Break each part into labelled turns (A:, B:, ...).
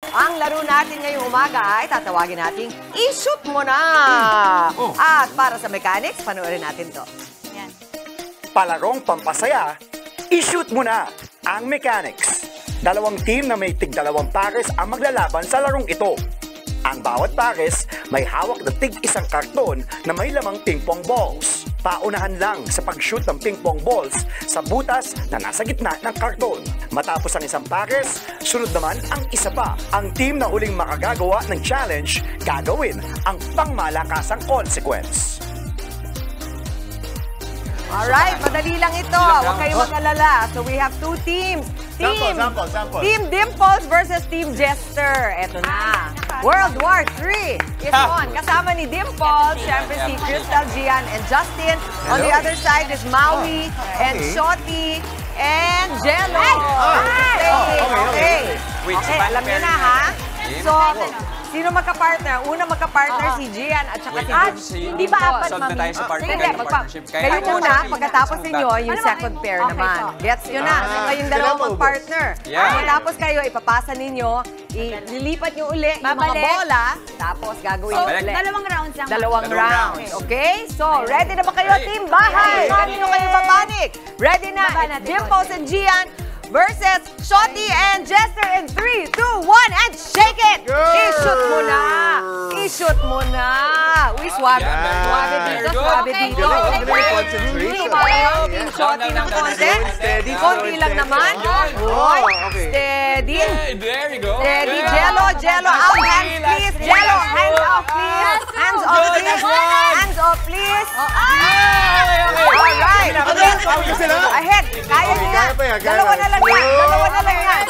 A: Ang laro natin ngayong umaga ay tatawagin nating i-shoot mo na. At para sa mechanics, panoorin natin to.
B: Yan.
C: Palarong pampasaya, i-shoot mo na ang mechanics. Dalawang team na may tig-dalawang pares ang maglalaban sa larong ito. Ang bawat pares may hawak na tig-isang karton na may lamang ping-pong balls. Paunahan lang sa pag-shoot ng ping-pong balls sa butas na nasa gitna ng karton. Matapos ang isang pares, sunod naman ang isa pa. Ang team na huling makagagawa ng challenge, gagawin ang pangmalakasang consequence.
A: Alright, madali lang ito. Huwag kayong mag-alala. So we have two teams.
D: Sample.
A: Team Dimples versus Team Jester. Eto na. World War III is on. Kasama ni Dimples, syempre si Crystal, Gian, and Justin. On the other side is Maui and Shotty and Jello. Okay, alam niyo na ha. So, sino magka-partner? Una magka-partner si Gian at saka si
B: Hindi ba apat,
E: Solve na tayo sa partnership.
A: kayo muna, pagkatapos ninyo, yung second pair naman. Gets nyo na. So, kayong dalawang mag-partner. Matapos kayo, ipapasa ninyo, ililipat nyo uli yung mga bola, tapos gagawin nyo ulit.
B: Dalawang rounds lang.
A: Dalawang rounds. Okay? So, ready na ba kayo, Team Bahay? Kanino kayo papanik? Ready na? It's Dimples and Gian versus Shotty and Jester in 3, 2, 1, and shake it! I-shoot mo na! I-shoot mo na! Uy, swabe. Swabe dito, swabe dito. Team Shotty ng konti. Steady, konti lang naman. Uy, steady.
E: There you go.
A: Steady. Jello, out hands please. Jello, hands off please. Hands off please. Hands off please. Alright. Ahead. Kaya niyo na. Dalawa na lang yan. Dalawa na lang yan.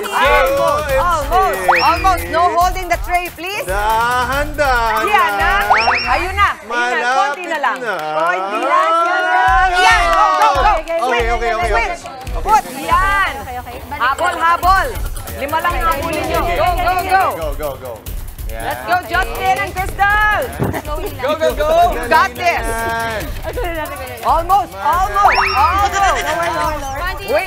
A: Almost. No holding the tray please.
D: Dahan-dahan.
A: Yan na. Ayun na. Konti na lang. Konti lang. Yan. Go. Switch. Put. Yan. Habol. 5 lang ang habulin nyo.
D: Go.
A: Let's go, Justin and Crystal.
E: Go.
A: You got this. Almost. Wait.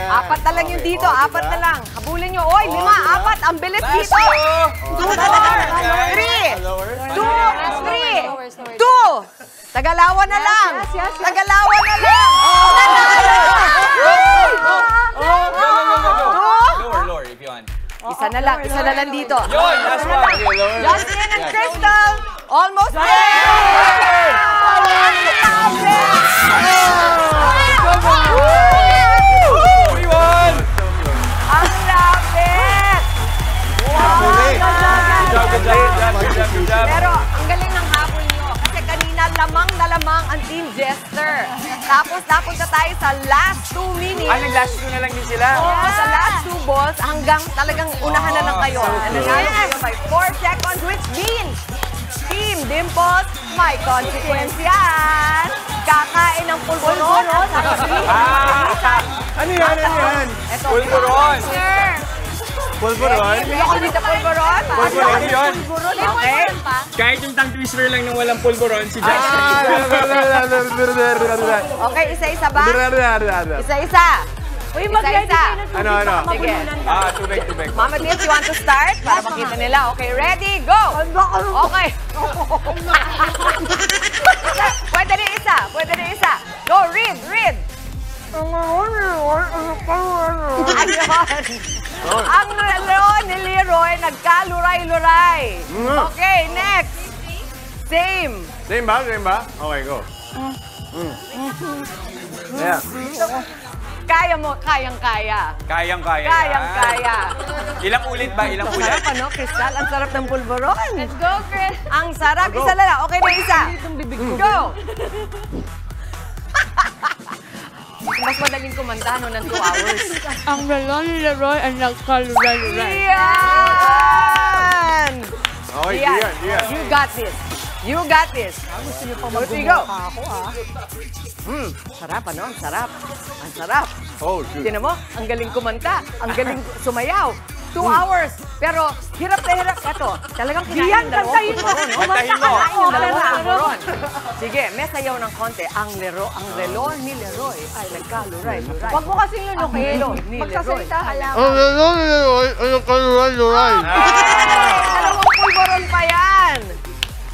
A: 4 na lang yung dito. 4 na lang. Habulin nyo. Oy, 5, 4. Ang bilis dito. 2 na lang. 3. 2. Tagalawan na lang. Tagalawan na lang.
E: Lower, if you want.
A: Isa na lang dito.
E: Yun, last one.
A: Justin and Crystal. Almost there. Ang lapit!
E: Good job.
A: Pero ang galing ng habol nyo. Kasi kanina lamang na lamang ang Team Jester. Tapos napunta tayo sa last 2 minutes.
E: Nag-last 2 na lang din sila.
A: Sa last 2 balls, hanggang talagang unahan na lang kayo. Nanalo kayo by 4 seconds, which means Team Dimples, may consequence yan. Kakain ng pulburon.
D: Ano yan?
E: Pulburon.
D: Pulburon?
A: May ako dito pulburon.
E: Pulburon yun.
A: Okay.
E: Kahit yung tongue twister lang ng walang pulburon, si Jack.
A: Okay, isa-isa ba? Isa-isa.
B: Uy, mag-ready kayo na tubig.
D: Ano?
A: Sige.
E: Tubig.
A: Mama Tits, you want to start? Para makita nila. Okay, ready? Go! Okay. Pwede na isa. Go, read. Ang laro ni Leroy nagkaluray-luray. Okay, next. Same.
D: Same ba? Okay, go. Yeah.
A: Kaya mo, kayang-kaya.
E: Kayang-kaya. Ilang ulit ba?
A: Ang sarap, ano, Crystal? Ang sarap ng pulburon.
B: Let's go, Chris.
A: Ang sarap. Isa na lang. Okay na isa. Go! Mas madaling kumanta, no, ng 2 hours.
B: Ang laro ni Leroy ang nagkaluray-luray.
A: Yan!
D: Okay,
A: Gian.
D: Gian.
A: You got this. Gusto niyo pa mag-gumukha ako, sarap, ano? Ang sarap.
D: Oh, shoot.
A: Tignan mo, ang galing kumanta, ang galing sumayaw. 2 hours. Pero hirap na hirap. Ito, talagang kinain ng dalawang pulburon.
E: Kantahin mo.
A: Kinain ng dalawang pulburon. Sige, may sayaw ng konti. Ang relo ni Leroy ay nagkaluray. Huwag mo kasing lunukin. Magsasalita ka lang.
D: Ang laro ni Leroy ay nagkaluray-luray.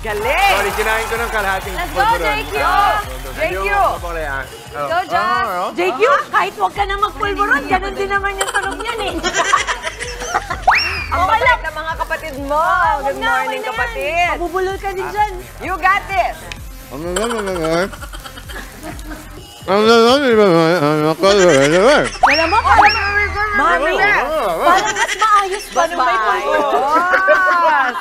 A: Galing!
D: Sorry, kinain ko ng kalahating
B: Let's go,
D: pulburon.
B: JQ!
A: JQ!
B: Go, Jack! JQ, kahit huwag ka na magpulburon, ganun din naman yung tunog niyan eh.
A: Ang babait ng mga kapatid mo. Good morning, kapatid.
B: Mabubulol ka din dyan.
A: You got this.
B: Wala mo, parang Mami, parang mas maayos pa nung may pulburon.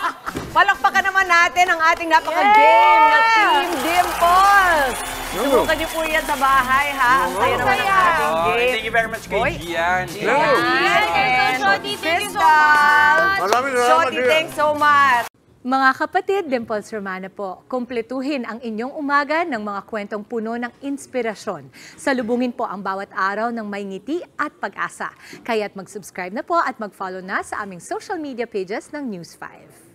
A: Palakpakan naman natin ang ating napaka-game na Team Dimples. Subukan niyo po yan sa bahay, ha? Ang saya naman ng ating
E: Oh,
A: game.
E: thank you very much kay
A: Oy.
E: Gian.
A: And
B: Shorty, thank you so
A: Crystal.
D: Maraming salamat,
A: Shorty,
D: Gia.
A: thanks so much.
F: Mga kapatid, Dimples Romana po, kumpletuhin ang inyong umaga ng mga kwentong puno ng inspirasyon. Salubungin po ang bawat araw ng may ngiti at pag-asa. Kaya't mag-subscribe na po at mag-follow na sa aming social media pages ng News 5.